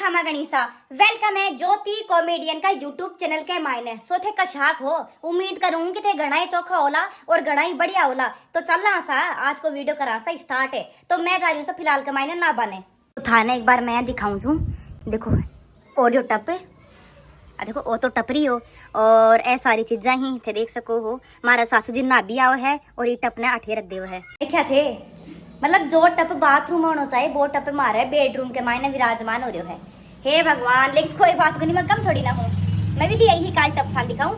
खामा गणिसा वेलकम है ज्योति कॉमेडियन का यूट्यूब चैनल के मायने सो थे कशाक हो। उम्मीद करूं कि थे घना ही चोखा होला और घना ही बढ़िया होला। तो चलना सा आज को वीडियो करा सा स्टार्ट है। तो मैं जा रही हूँ फिलहाल के मायने ना बने तो थाने एक बार मैं दिखाऊं छू। देखो ओरियो टप देखो वो तो टपरी हो और ए सारी चीजा ही थे देख सको हो। मारा सासू जी ना भी आओ है और ये टप ने आठे रख दे है। क्या थे मतलब जो टप बाथरूम होना चाहिए वो टप मारे बेडरूम के मायने विराजमान हो रहे है। हे भगवान, लेकिन कोई बात नहीं, मैं कम थोड़ी ना हूँ। मैं भी यही काल टप था दिखाऊं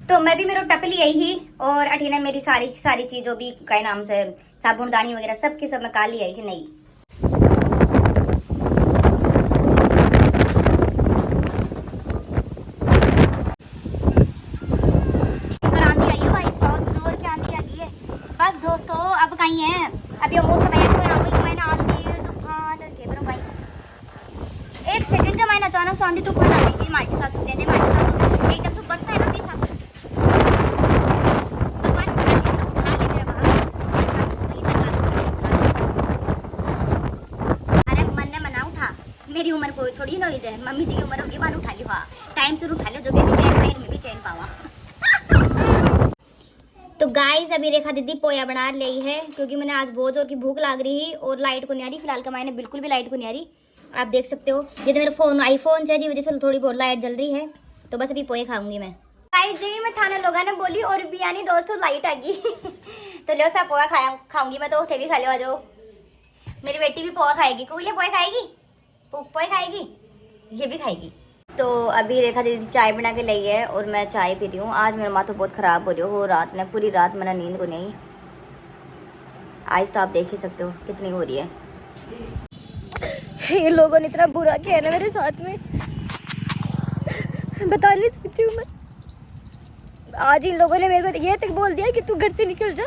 तो मैं भी मेरा टप ली ही और अठीने मेरी सारी चीजों भी कई नाम से साबुनदानी वगैरह सबकी सब मैं काल ली आई थी नहीं। बस दोस्तों अब कहीं है अभी मौसम एक सेकंड का मैंने अचानक से आंधी तूफान आ गई थी। माटी सासू दे दे माटी सासू एकदम से बरसा है ना दिशा भगवान उठा ले मेरा अरे मन ने मना उठा। मेरी उम्र कोई थोड़ी ना हुई है, मम्मी जी की उम्र होगी बान उठा ली। हाँ टाइम से उठा लो जो भी चैन पाई में भी चैन पावा। तो गाइस अभी रेखा दीदी पोया बना ली है क्योंकि मैंने आज बहुत जोर की भूख लग रही है और लाइट को नहीं आ रही। फिलहाल का मैंने बिल्कुल भी लाइट को नहीं आ रही, आप देख सकते हो। ये तो मेरा फोन आईफोन है जी वजह से थोड़ी बहुत लाइट जल रही है। तो बस अभी पोए खाऊंगी मैं। लाइट जी मैं थाने लोगों ने बोली और भी यानी दोस्तों लाइट आ गई तो लो सा पोहा खाऊंगी मैं। तो थे भी खा लो आ जाओ। मेरी बेटी भी पोहा खाएगी, कोई पोहे खाएगी, पोहे खाएगी, ये भी खाएगी। तो अभी रेखा दीदी चाय बना के लाई है और मैं चाय पी रही हूँ। आज मेरा माथा बहुत खराब हो रही हो रात में, पूरी रात मैंने नींद को नहीं। आज तो आप देख ही सकते हो कितनी हो रही है। ये लोगों ने इतना बुरा किया है ना मेरे साथ में, बता नहीं सकती हूँ मैं। आज इन लोगों ने मेरे को ये तक बोल दिया कि तू घर से निकल जा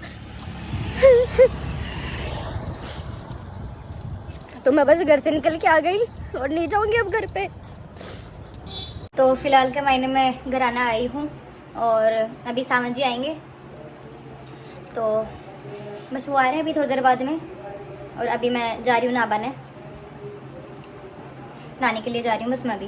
तो मैं बस घर से निकल के आ गई और नहीं जाऊंगी अब घर पे। तो फिलहाल के महीने में घर आना आई हूँ और अभी सावन जी आएंगे तो बस वो आ रहे हैं अभी थोड़ी देर बाद में। और अभी मैं जा रही हूँ नहाने के लिए जा रही हूँ बस मैं भी।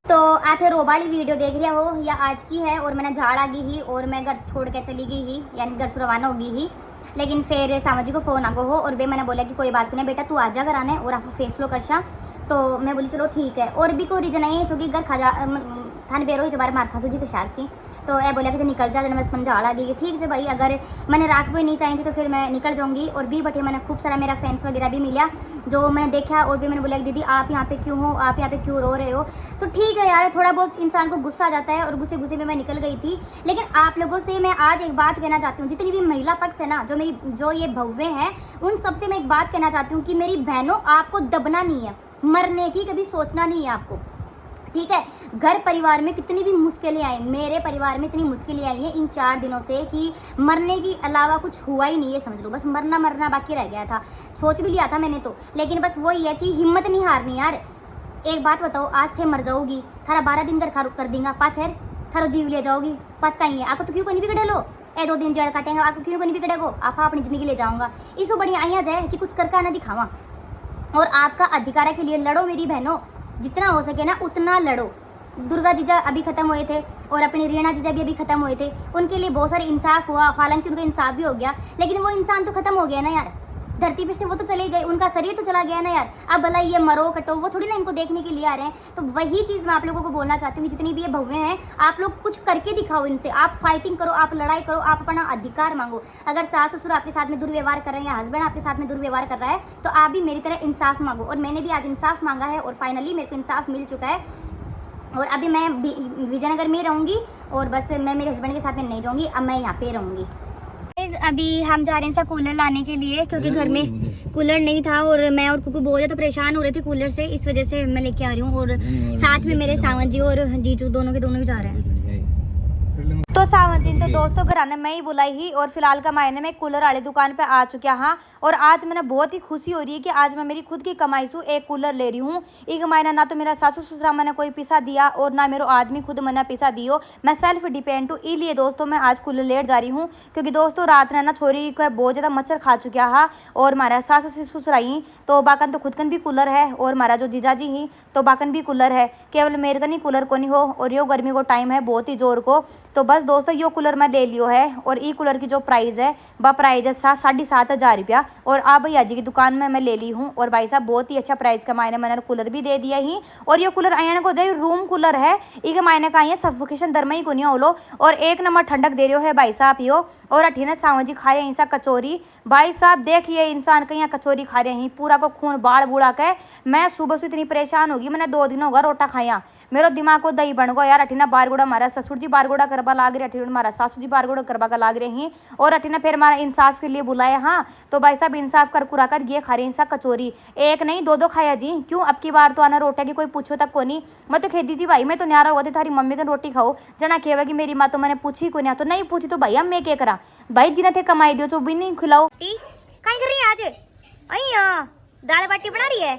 तो आते रो वाली वीडियो देख रहा हो या आज की है और मैंने झाड़ आ गई ही और मैं घर छोड़ के चली गई ही यानी घर से रवाना होगी ही। लेकिन फिर सामा जी को फोन आ गो हो और वे मैंने बोला कि कोई बात नहीं बेटा तू आ जा घर आने और आप फैसलो कर शा। तो मैं बोली चलो ठीक है। और भी कोई रीजन नहीं है क्योंकि घर खाजा थाने बेरो ही जबार मार सासू जी के शाक थी। तो ए बोला कि निकल जा बस मन झाड़ आ गई। ठीक से भाई अगर मैंने राख भी नहीं चाहिए थी तो फिर मैं निकल जाऊंगी। और भी बटे मैंने खूब सारा मेरा फ्रेंड्स वगैरह भी मिला जो मैंने देखा और भी मैंने बोला कि दीदी आप यहाँ पे क्यों हो, आप यहाँ पे क्यों रो रहे हो। तो ठीक है यार, थोड़ा बहुत इंसान को गुस्सा आ जाता है और गुस्से में मैं निकल गई थी। लेकिन आप लोगों से मैं आज एक बात कहना चाहती हूँ, जितनी भी महिला पक्ष है ना जो ये भव्य है उन सबसे मैं एक बात कहना चाहती हूँ कि मेरी बहनों आपको दबना नहीं है, मरने की कभी सोचना नहीं है आपको। ठीक है, घर परिवार में कितनी भी मुश्किलें आई, मेरे परिवार में इतनी मुश्किलें आई हैं इन 4 दिनों से कि मरने की अलावा कुछ हुआ ही नहीं है समझ लो। बस मरना बाकी रह गया था। सोच भी लिया था मैंने तो, लेकिन बस वही है कि हिम्मत नहीं हारनी यार। एक बात बताओ, आज थे मर जाओगी थारा 12 दिन घर कर देंगे, 5 है थारो जीव ले जाओगी, 5 कहीं है आपको तो क्यों को नहीं बिगड़े लो। 2 दिन जेल काटेंगे आपको क्यों को नहीं बिगड़ेगो, आप अपनी जिंदगी ले जाऊंगा। इसो बढ़िया आइया जाए कि कुछ करके ना दिखावा और आपका अधिकार के लिए लड़ो मेरी बहनों, जितना हो सके ना उतना लड़ो। दुर्गा जीजा अभी खत्म हुए थे और अपनी रीना जीजा भी अभी खत्म हुए थे, उनके लिए बहुत सारे इंसाफ हुआ, हालांकि उनका इंसाफ भी हो गया लेकिन वो इंसान तो खत्म हो गया ना यार, धरती पे से वो तो चले गए, उनका शरीर तो चला गया ना यार। अब भला ये मरो कटो वो थोड़ी ना इनको देखने के लिए आ रहे हैं। तो वही चीज़ मैं आप लोगों को बोलना चाहती हूँ कि जितनी भी ये भव्य हैं आप लोग कुछ करके दिखाओ इनसे, आप फाइटिंग करो, आप लड़ाई करो, आप अपना अधिकार मांगो। अगर सास ससुर आपके साथ में दुर्व्यवहार कर रहे हैं या हस्बैंड आपके साथ में दुर्व्यवहार कर रहा है तो आप भी मेरी तरह इंसाफ मांगो। और मैंने भी आज इंसाफ मांगा है और फाइनली मेरे को इंसाफ मिल चुका है। और अभी मैं विजयनगर में रहूँगी और बस मैं मेरे हस्बैंड के साथ में नहीं जाऊँगी, अब मैं यहाँ पे रहूँगी। अभी हम जा रहे हैं कूलर लाने के लिए क्योंकि घर में कूलर नहीं था और मैं और कुकू बहुत ज़्यादा परेशान हो रहे थे कूलर से, इस वजह से मैं लेके आ रही हूँ। और साथ में मेरे सावन जी और जीजू दोनों के जा रहे हैं। तो सावन जी तो दोस्तों घराने में ही बुलाई ही और फिलहाल का मायने में कूलर वाली दुकान पे आ चुका हाँ। और आज मैंने बहुत ही खुशी हो रही है कि आज मैं मेरी खुद की कमाई से एक कूलर ले रही हूँ। एक महीना ना तो मेरा सासू ससुरा मैंने कोई पैसा दिया और ना मेरा आदमी खुद मैंने पैसा दियो। मैं सेल्फ डिपेंड हूँ, इसलिए दोस्तों मैं आज कूलर लेट जा रही हूँ। क्योंकि दोस्तों रात ने ना छोरी को बहुत ज़्यादा मच्छर खा चुका हा और हमारा सासू ससुराई तो बाकन तो खुद कन भी कूलर है और हमारा जो जीजा जी ही तो बाकन भी कूलर है। केवल मेरे कन ही कूलर को नहीं हो और यो गर्मी को टाइम है बहुत ही जोर को। तो बस दोस्तों यो कूलर मैं ले लियो है और ई कूलर की जो प्राइस है वह प्राइस है 7,500 रुपया। और आप भैया जी की दुकान में मैं ले ली हूँ और भाई साहब बहुत ही अच्छा प्राइस का मायने मैंने कूलर भी दे दिया ही। और ये कूलर आयन को जाए रूम कूलर है, इके मायने का है सफोकेशन दर में ही को नहीं होलो और एक नंबर ठंडक दे रहे हो है भाई साहब यो। और अठीने सावन जी खा रहे हैं इंसा कचौरी। भाई साहब देखिए इंसान कहीं कचौरी खा रहे हैं पूरा को खून बाढ़ बुढ़ा के। मैं सुबह से इतनी परेशान होगी, मैंने 2 दिन होगा रोटा खाया, मेरा दिमाग को दही बन गो यार। अठीना बारगोड़ा हमारा ससुर जी बारगोड़ा करवा लाग रहे, अठीना हमारा सासू जी बारगोड़ा करवा का लाग रहे हैं और अठीना फिर हमारा इंसाफ के लिए बुलाया हाँ। तो भाई साहब इंसाफ कर कुरा कर ये खा रहे इंसा कचौरी, एक नहीं 2 खाया जी। क्यों अब की बार तो आना रोटा की कोई पूछो तक को नहीं। मैं तो खेती जी भाई मैं तो न्यारा हुआ थे थारी मम्मी का रोटी खाओ जना खेवा कि मेरी माँ तो मैंने पूछी को नहीं, तो नहीं पूछी तो भैया मैं क्या करा भाई जिन्हें थे कमाई दो जो भी नहीं खिलाओ। कहीं कर रही है आज अइया दाल बाटी बना रही है।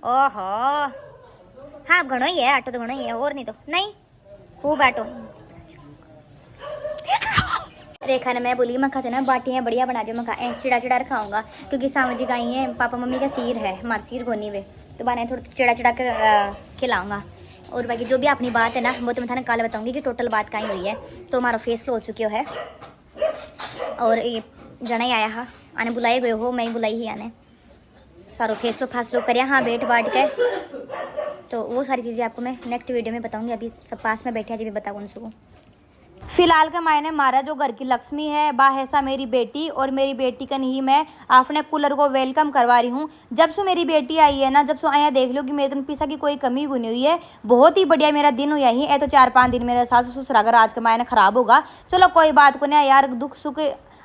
ओहो हाँ घणो ही है आटो तो घणो ही है और नहीं तो नहीं खूब आटो। रेखा ने मैं बोली मैं खाते ना बाटियाँ बढ़िया बना जो मैं खा चिड़ा चिड़ा खाऊंगा क्योंकि सावन जी गाई है पापा मम्मी का सिर है हमारे सिर गोनी वे तो बने थोड़ा चिड़ा चिड़ा के खिलाऊंगा। और बाकी जो भी अपनी बात है ना वो तो मैं थाने कल बताऊंगी कि टोटल बात कहीं हुई है। तो हमारा फेस हो चुकी है और ये जना ही आया हा आने बुलाए गए हो मैं ही बुलाई ही आने सारो फेस फासलो कर हाँ बैठ बाट के। तो वो सारी चीज़ें आपको मैं नेक्स्ट वीडियो में बताऊंगी, अभी सब पास में बैठे हैं जी बताऊँ उनको। फिलहाल का मायने मारा जो घर की लक्ष्मी है बा ऐसा मेरी बेटी और मेरी बेटी का नहीं मैं अपने कूलर को वेलकम करवा रही हूँ। जब से मेरी बेटी आई है ना जब से आया देख लो कि मेरे कन पैसा की कोई कमी हुई नहीं हुई है। बहुत ही बढ़िया मेरा दिन हुआ ही तो 4-5 दिन मेरा सासू ससुर अगर आज का मायने खराब होगा चलो कोई बात को नहीं यार, दुख सुख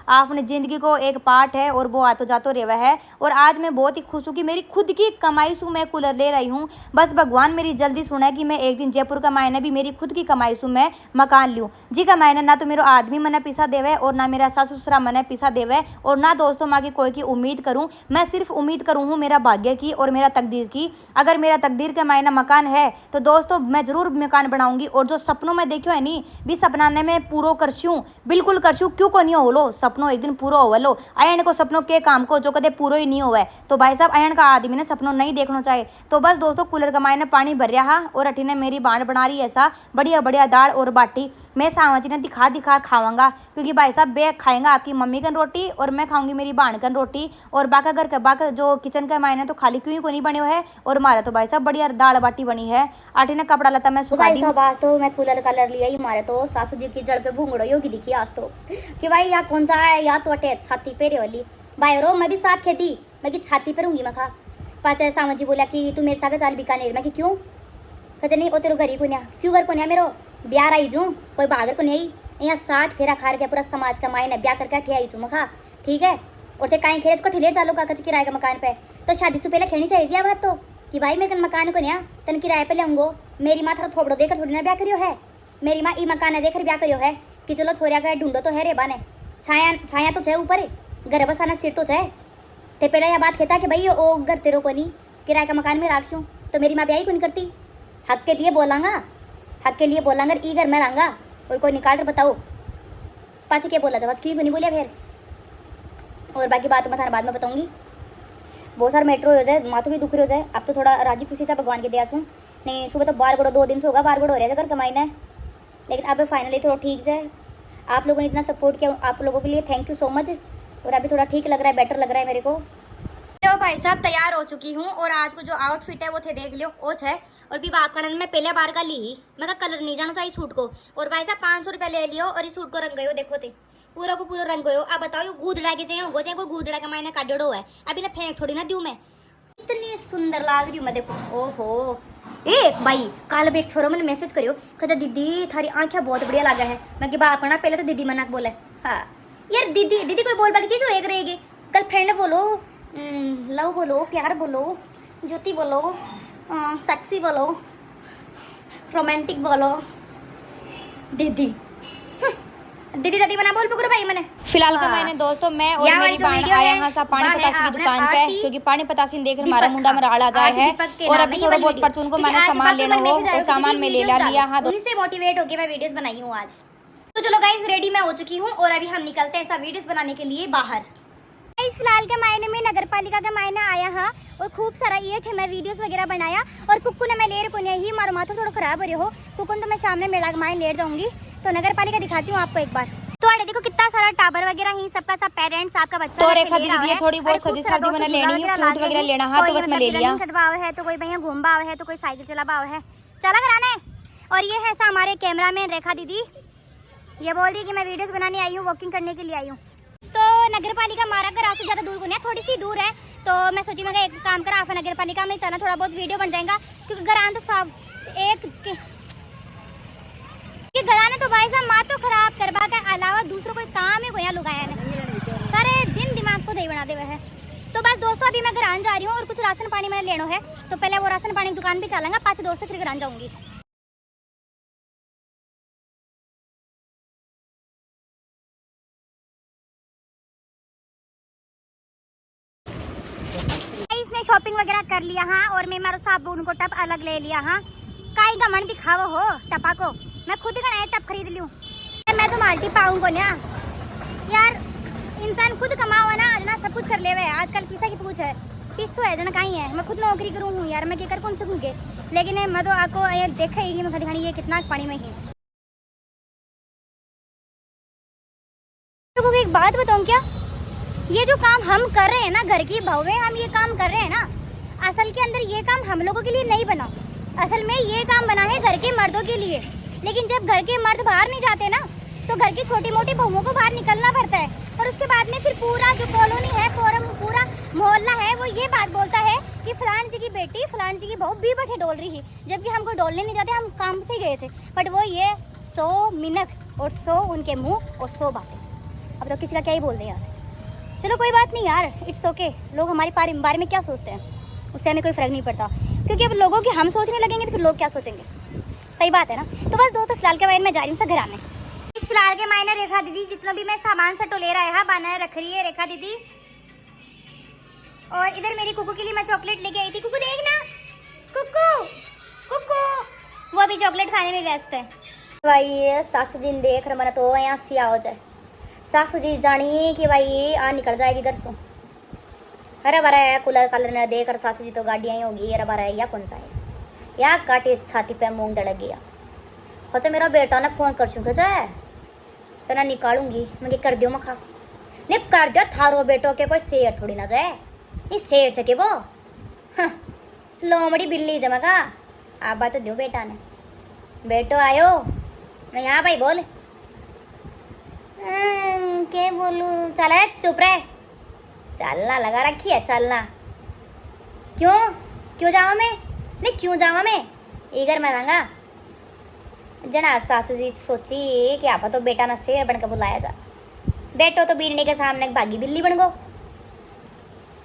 आपने ज़िंदगी को एक पार्ट है और वो आतो जातो रेवा है। और आज मैं बहुत ही खुश हूँ कि मेरी खुद की कमाई से मैं कूलर ले रही हूँ। बस भगवान मेरी जल्दी सुना कि मैं एक दिन जयपुर का मायने भी मेरी खुद की कमाई से मैं मकान लूँ जी का मायने ना तो मेरा आदमी मने पैसा देवे और ना मेरा सासू ससुरा मने पैसा देवे और ना दोस्तों माँ की कोई की उम्मीद करूँ। मैं सिर्फ उम्मीद करूँ हूँ मेरा भाग्य की और मेरा तकदीर की। अगर मेरा तकदीर का मायना मकान है तो दोस्तों मैं ज़रूर मकान बनाऊँगी और जो सपनों में देखो है नहीं भी सपनाने में पूरा करशूँ बिल्कुल करशूँ क्यों को नहीं हो लो सपनों एक दिन पूरा हो लो। अयन को सपनों के काम को जो कदे पूरा ही नहीं हुआ है तो भाई साहब अयन का आदमी ने सपनों नहीं देखना चाहिए। तो बस दोस्तों कूलर का मायने पानी भर रहा और अठीने मेरी बाण बना रही ऐसा बढ़िया बढ़िया दाल और बाटी मैं सावजी ने दिखा खावांगा क्योंकि भाई साहब बे खाएंगा आपकी मम्मी कन रोटी और मैं खाऊंगी मेरी बाण कन रोटी। और बाका घर का बाका जो किचन का मायने तो खाली क्यों को नहीं बने हुए है और हमारा तो भाई साहब बढ़िया दाल बाटी बनी है। अठीने कपड़ा लता मैं सुखा दी आज तो मैं कूलर कलर लिया ही मारे तो सासू जी की जड़ पे भूंगड़ो योगी दिखी आज तो कि भाई यहाँ कौन सा है या तो अटे छाती पे वाली भाई रो मैं भी साथ खेती मैं की छाती पर हूँगी मैं खा पाचा सावन जी बोला कि तू मेरे साथ चाल बीकानेर में कि क्यों कहे नहीं ओ तेरे घर ही को क्यों घर को नहीं मेरो ब्याह आई जूँ कोई बहादुर को नहीं यहाँ 60 फेरा खार के पूरा समाज का मायने ब्याह करके अठी आई चुमा खा ठीक है। और ते काई खेरे को ठिलेर चालो का कच किराए का मकान पे तो शादी से पहले खेनी चाहिए बात तो कि भाई मेरे मकान को नहीं तन किराए पे लेंगो मेरी माँ थारा थोपड़ो देकर थोड़ी ना ब्याह करियो है मेरी माँ ई मकान देकर ब्याह करियो है कि चलो छोरिया का ढूंढो तो है रे बाने छाया तो है ऊपर घर बसाना सिर तो है ते पहले यह बात कहता कि भाई ओ घर तेरो को नहीं किराए का मकान में राखूँ तो मेरी माँ ब्याह ही को नहीं करती। हक के लिए बोलांगा ई घर में रहूँगा और कोई निकाल कर बताओ पाचे क्या बोला था बस क्यों नहीं बोलिया फिर। और बाकी बात मैं थाना बाद में बताऊंगी। बहुत सारा मेट्रो हो जाए माथों भी दुख हो जाए अब तो थोड़ा राजी खुशी से भगवान के दया सुन नहीं सुबह तो बार गड़ो 2 दिन से होगा बार गड़ो हो रहा है अगर कमाई है लेकिन अब फाइनली थोड़ा ठीक से आप लोगों ने इतना सपोर्ट किया आप लोगों के लिए थैंक यू सो मच। और अभी थोड़ा ठीक लग रहा है बेटर लग रहा है मेरे को। तो भाई साहब तैयार हो चुकी हूँ और आज को जो आउटफिट है वो थे देख लियो ओछ है और विवाह करण में पहले बार का ली ही मैं कलर नहीं जाना चाहिए सूट को। और भाई साहब 500 रुपये ले लियो और इस सूट को रंग गयो देखो थे पूरा को पूरा रंग गयो। अब बताओ गूदड़ा के चाहिए हो जाए कोई गूदड़ा का मायने काटो है अभी ना फेंक थोड़ी ना दूँ मैं इतनी सुंदर लाग रही हूँ मैं देखो। ओहो ए भाई काल भी एक छोरो मैंने मैसेज करियो कहते दीदी थारी आंखें बहुत बढ़िया लगा है मैं कि बाप ना पहले तो दीदी मना बोले हाँ यार दीदी कोई बोल बाकी चीज हो एक रहेगी कल फ्रेंड बोलो लव बोलो प्यार बोलो ज्योति बोलो सेक्सी बोलो रोमांटिक बोलो दीदी दीदी दादी बना बोल पकड़ो भाई मैंने फिलहाल का मैंने दोस्तों मैं और मेरी बहन आया यहाँ सा पानी पतासी की दुकान पे, क्योंकि पानी पतासी देख हमारा मुंडा में राड़ा जाए है और अभी थोड़ा बहुत परचून को मैंने सामान लेना हो और सामान में ले लिया। हाँ, उन्हीं से मोटिवेट होकर मैं वीडियोस बनाई हूँ आज। तो चलो गाइस रेडी मैं हो चुकी हूँ और अभी हम निकलते हैं सब वीडियोस बनाने के लिए बाहर। फिलहाल के मायने में नगर पालिका का मायने आया हाँ और खूब सारा ये थे मैं वीडियोस वगैरह बनाया और कुक्कू ने मैं लेर को नहीं मारो माथा थोड़ा खराब हो रही हो कुक्कू तो मैं सामने मेला मायने लेट जाऊंगी। तो नगर पालिका दिखाती हूँ आपको एक बार। तो आड़े देखो कितना सारा टाबर वगैरह ही सबका सब पेरेंट्स आपका बच्चा तो रेखा दीदी ये थोड़ी बहुत सब्जी सब्जी मैंने लेनी है, फ्रूट वगैरह लेना है तो बस मैं ले लिया। खटवाव है तो कोई भैया घूमबाव है तो कोई साइकिल चलाबाव है चला कराना है। और ये है ऐसा हमारे कैमरामैन रेखा दीदी, ये बोल रही कि मैं वीडियोस बनाने आई हूँ, वॉकिंग करने के लिए आई हूँ। तो नगर पालिका हमारा घर आपसे ज़्यादा दूर को नहीं है, थोड़ी सी दूर है। तो मैं सोची मैं एक काम करा आप नगर पालिका में चला थोड़ा बहुत वीडियो बन जाएगा क्योंकि घर तो सब एक घराने तो भाई साहब माँ तो खराब करवा के अलावा दूसरों कोई काम ही कोई लुगाया ने सारे दिन दिमाग को दही बना दे हुए है। तो बस दोस्तों अभी मैं घर जा रही हूँ और कुछ राशन पानी मैंने लेना है तो पहले वो राशन पानी की दुकान पे चलेंगे 5 दोस्त फिर घर जाऊंगी। इसने शॉपिंग वगैरह कर लिया हाँ और मैं मारो साबुन को टप अलग ले लिया हाँ। काई का मन दिखावा हो टपा को मैं खुद का टप खरीद लूँ मैं तो माल्टी पाऊँ को ना यार इंसान खुद कमाओ है ना सब कुछ कर ले हुए आजकल किसा की पूछ है पिस्सो है जना कहीं है मैं खुद नौकरी करूँ हूँ यार मैं क्या कर कौन सकूँगे लेकिन मैं तो आपको ये देखा ही मैं दिखानी ये कितना पानी में ही। लोगों को एक बात बताऊँ क्या ये जो काम हम कर रहे हैं ना घर की बहू में हम ये काम कर रहे हैं ना असल के अंदर ये काम हम लोगों के लिए नहीं बना। असल में ये काम बना है घर के मर्दों के लिए। लेकिन जब घर के मर्द बाहर नहीं जाते ना तो घर की छोटी मोटी बहुओं को बाहर निकलना पड़ता है और उसके बाद में फिर पूरा जो कॉलोनी है पूरा मोहल्ला है वो ये बात बोलता है कि फलान जी की बेटी फलान जी की बहू भी बैठे डोल रही है जबकि हमको डोलने नहीं जाते हम काम से गए थे। बट वो ये 100 मिनट और 100 उनके मुँह और 100 बातें। अब तो किसी का क्या ही बोल दे यार। चलो कोई बात नहीं यार इट्स ओके। लोग हमारे बारे में क्या सोचते हैं उससे हमें कोई फर्क नहीं पड़ता क्योंकि अब लोगों की हम सोचने लगेंगे तो फिर लोग क्या सोचेंगे। सही बात है ना। तो बस दोस्तों फिलहाल के मायने में जा रही हूँ घर आने। फिलहाल के मायने रेखा दीदी जितना भी मैं सामान से टोले रहा है बनाए रख रही है रेखा दीदी। और इधर मेरी कुकू के लिए मैं चॉकलेट लेके आई थी। कुकू देखना कुकू कुकू वो अभी चॉकलेट खाने में व्यस्त है। भाई सासू जी देख रहे मैंने तो यहाँ सिया हो जाए सासू जी जानी कि भाई आ निकल जाएगी घर से। हरा भरा है कलर ने देख सासू जी तो गाड़ियाँ ही होगी हरा भरा है या कौन सा है या काटी छाती पे मूंग दड़क गया। खोचा मेरा बेटा ने फोन कर चुका जाए तो ना निकालूंगी मैं कर दियो मखा नहीं कर दियो थारो बेटो के कोई शेर थोड़ी ना जाए नहीं शेर सके वो हाँ, लोमड़ी बिल्ली जमगा आप बात दो बेटा ने बेटो आयो मैं यहाँ भाई बोल क्या बोलूँ चल चुप रहे चलना लगा रखी है चलना क्यों जावा मैं नहीं क्यों जावा मैं इधर मैं रहूँगा जना सासू जी सोची कि आप तो बेटा ना शेर बन के बुलाया जा बेटो तो बीरने के सामने भागी बिल्ली बन गो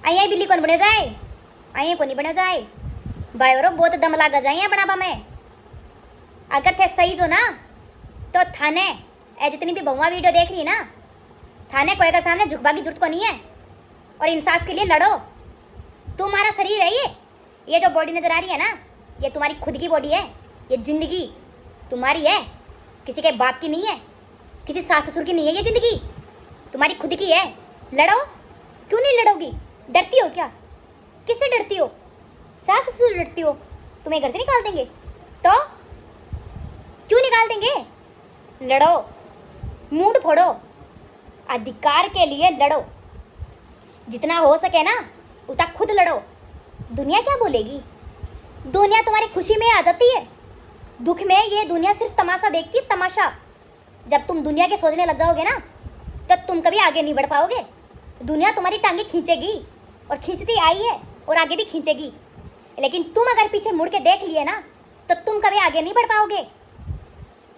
आई बिल्ली कौन बने जाए आई को नहीं बने जाए भाई और बहुत दम लागा जाए बनाबा में अगर थे सही जो ना तो थाने ए जितनी भी बहुआ वीडियो देख रही ना थाने कोई का सामने झुकबा की जरूरत को नहीं है और इंसाफ के लिए लड़ो। तुम्हारा शरीर है ये जो बॉडी नजर आ रही है ना ये तुम्हारी खुद की बॉडी है। ये जिंदगी तुम्हारी है किसी के बाप की नहीं है किसी सास ससुर की नहीं है। ये जिंदगी तुम्हारी खुद की है। लड़ो क्यों नहीं लड़ोगी डरती हो क्या किससे डरती हो सास ससुर डरती हो तुम्हें घर से निकाल देंगे तो क्यों निकाल देंगे। लड़ो मूड फोड़ो अधिकार के लिए लड़ो जितना हो सके ना उतना खुद लड़ो। दुनिया क्या बोलेगी दुनिया तुम्हारी खुशी में आ जाती है दुख में ये दुनिया सिर्फ तमाशा देखती है तमाशा। जब तुम दुनिया के सोचने लग जाओगे ना तो तुम कभी आगे नहीं बढ़ पाओगे। दुनिया तुम्हारी टांगे खींचेगी और खींचती आई है और आगे भी खींचेगी लेकिन तुम अगर पीछे मुड़ के देख लिए ना तो तुम कभी आगे नहीं बढ़ पाओगे।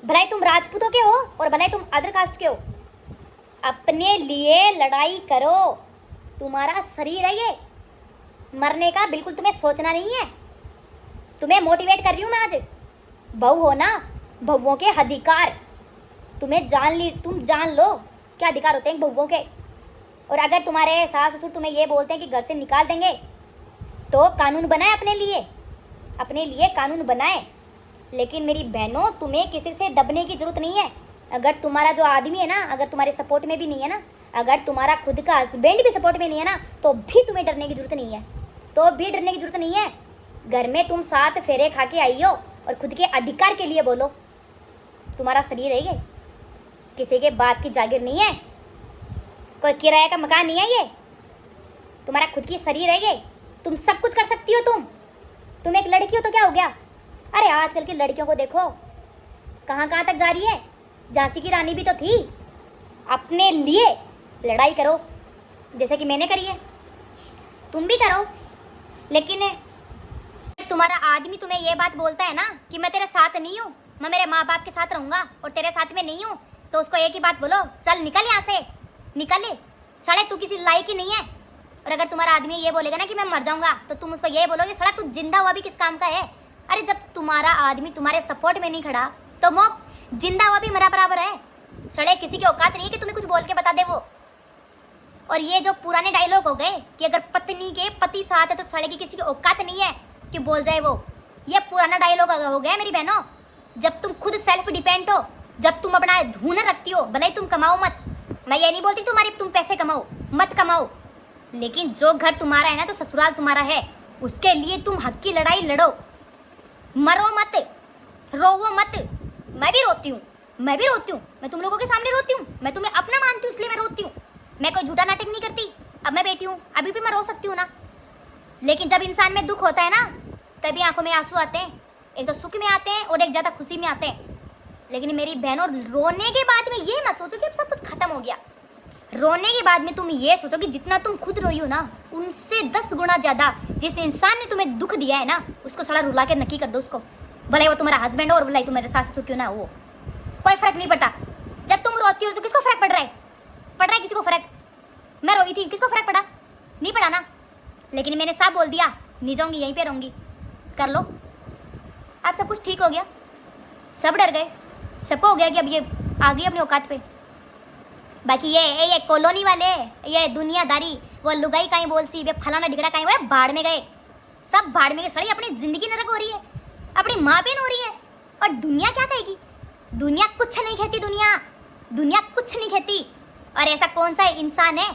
भलाई तुम राजपूतों के हो और भलाई तुम अदर कास्ट के हो अपने लिए लड़ाई करो। तुम्हारा शरीर है ये मरने का बिल्कुल तुम्हें सोचना नहीं है। तुम्हें मोटिवेट कर रही हूँ मैं आज बहू हो ना बहुओं के अधिकार तुम जान लो क्या अधिकार होते हैं बहुओं के। और अगर तुम्हारे सास ससुर तुम्हें ये बोलते हैं कि घर से निकाल देंगे तो कानून बनाए अपने लिए कानून बनाए। लेकिन मेरी बहनों, तुम्हें किसी से दबने की जरूरत नहीं है। अगर तुम्हारा जो आदमी है ना, अगर तुम्हारे सपोर्ट में भी नहीं है ना, अगर तुम्हारा खुद का हस्बैंड भी सपोर्ट में नहीं है ना, तो भी तुम्हें डरने की जरूरत नहीं है। घर में तुम 7 फेरे खा के आई हो और खुद के अधिकार के लिए बोलो। तुम्हारा शरीर है ये, किसी के बाप की जागीर नहीं है, कोई किराए का मकान नहीं है ये, तुम्हारा खुद की शरीर है ये। तुम सब कुछ कर सकती हो। तुम एक लड़की हो तो क्या हो गया? अरे आजकल की लड़कियों को देखो कहाँ तक जा रही है। झांसी की रानी भी तो थी। अपने लिए लड़ाई करो जैसे कि मैंने करी है, तुम भी करो। लेकिन तुम्हारा आदमी तुम्हें ये बात बोलता है ना कि मैं तेरे साथ नहीं हूँ, मैं मेरे माँ बाप के साथ रहूँगा और तेरे साथ में नहीं हूँ, तो उसको एक ही बात बोलो, चल निकल यहाँ से, निकल साले, तू किसी लायक ही नहीं है। और अगर तुम्हारा आदमी ये बोलेगा ना कि मैं मर जाऊँगा, तो तुम उसको ये बोलोगे, साला तू जिंदा हुआ भी किस काम का है। अरे जब तुम्हारा आदमी तुम्हारे सपोर्ट में नहीं खड़ा तो मौत जिंदा हुआ भी मरा बराबर है। सड़े किसी की औकात नहीं है कि तुम्हें कुछ बोल के बता दे वो। और ये जो पुराने डायलॉग हो गए कि अगर पत्नी के पति साथ है तो सड़े की किसी की औकात नहीं है कि बोल जाए वो, ये पुराना डायलॉग हो गया मेरी बहनों। जब तुम खुद सेल्फ डिपेंड हो, जब तुम अपना धून रखती हो, भले ही तुम कमाओ मत, मैं ये नहीं बोलती तुम पैसे कमाओ मत कमाओ, लेकिन जो घर तुम्हारा है ना, तो ससुराल तुम्हारा है, उसके लिए तुम हक की लड़ाई लड़ो, मरो मत, रोवो मत। मैं भी रोती हूँ, मैं तुम लोगों के सामने रोती हूँ, मैं तुम्हें अपना मानती हूँ इसलिए मैं रोती हूँ। मैं कोई झूठा नाटक नहीं करती। अब मैं बेटी हूँ, अभी भी मैं रो सकती हूँ ना। लेकिन जब इंसान में दुख होता है ना, तभी आंखों में आंसू आते हैं। एक तो सुख में आते हैं और एक ज़्यादा खुशी में आते हैं। लेकिन मेरी बहनों, रोने के बाद में ये मत सोचो कि अब सब कुछ खत्म हो गया। रोने के बाद में तुम ये सोचो कि जितना तुम खुद रोई हो ना, उनसे 10 गुना ज़्यादा जिस इंसान ने तुम्हें दुख दिया है ना, उसको साला रुला के नक्की कर दो उसको। भले वो तुम्हारा हस्बैंड हो और भले तुम्हारे सास ससुर क्यों ना हो, कोई फर्क नहीं पड़ता। जब तुम रोती हो तो किसको फर्क पड़ रहा है किसी को फर्क? मैं रोई थी, किसको फर्क पड़ा? नहीं पड़ा ना। लेकिन मैंने साफ बोल दिया, नहीं जाऊँगी, यहीं पे रहूँगी, कर लो। अब सब कुछ ठीक हो गया, सब डर गए, सबको हो गया कि अब ये आ गई अपनी औकात पे। बाकी ये कॉलोनी वाले, ये दुनियादारी, वो लुगाई कहीं बोल सी, वे फलाना ढिगड़ा कहीं बोले, बाढ़ में गए, सब बाढ़ में गए। सड़ी अपनी जिंदगी नरक हो रही है, अपनी माँ बहन हो रही है, और दुनिया क्या कहेगी? दुनिया कुछ नहीं कहती, दुनिया कुछ नहीं कहती। और ऐसा कौन सा इंसान है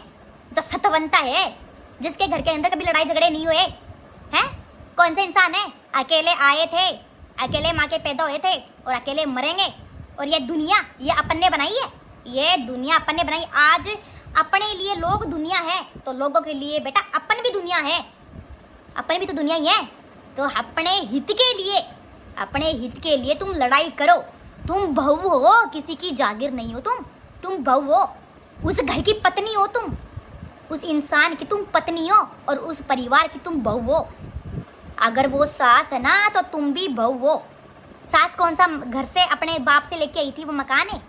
जो सतवंता है, जिसके घर के अंदर कभी लड़ाई झगड़े नहीं हुए हैं? कौन सा इंसान है? अकेले आए थे, अकेले माँ के पैदा हुए थे और अकेले मरेंगे। और ये दुनिया ये अपन ने बनाई है, ये दुनिया अपन ने बनाई। आज अपने लिए लोग दुनिया है, तो लोगों के लिए बेटा अपन भी दुनिया है, अपन भी तो दुनिया ही है। तो अपने हित के लिए तुम लड़ाई करो। तुम बहू हो, किसी की जागीर नहीं हो तुम बहू हो, उस घर की पत्नी हो, तुम उस इंसान की तुम पत्नी हो और उस परिवार की तुम बहू हो। अगर वो सास है ना, तो तुम भी बहू हो। सास कौन सा घर से अपने बाप से लेके आई थी, वो मकान है?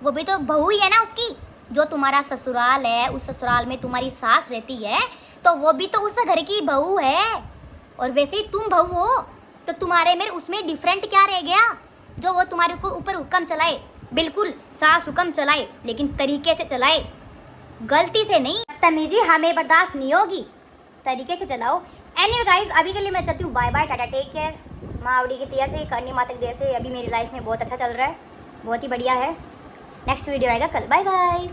वो भी तो बहू ही है ना उसकी। जो तुम्हारा ससुराल है, उस ससुराल में तुम्हारी सास रहती है, तो वो भी तो उस घर की बहू है। और वैसे ही तुम बहू हो, तो तुम्हारे में उसमें डिफरेंट क्या रह गया? जो वो तुम्हारे को ऊपर हुक्म चलाए, बिल्कुल सास हुक्म चलाए, लेकिन तरीके से चलाए, गलती से नहीं। तमीजी हमें बर्दाश्त नहीं होगी, तरीके से चलाओ। एनीवे गाइस, अभी के लिए मैं चाहती हूँ bye bye, tata, take care. माँ आवड़ी की दिया से, करनी माता की दिया से अभी मेरी लाइफ में बहुत अच्छा चल रहा है, बहुत ही बढ़िया है। नेक्स्ट वीडियो आएगा कल, बाय बाय।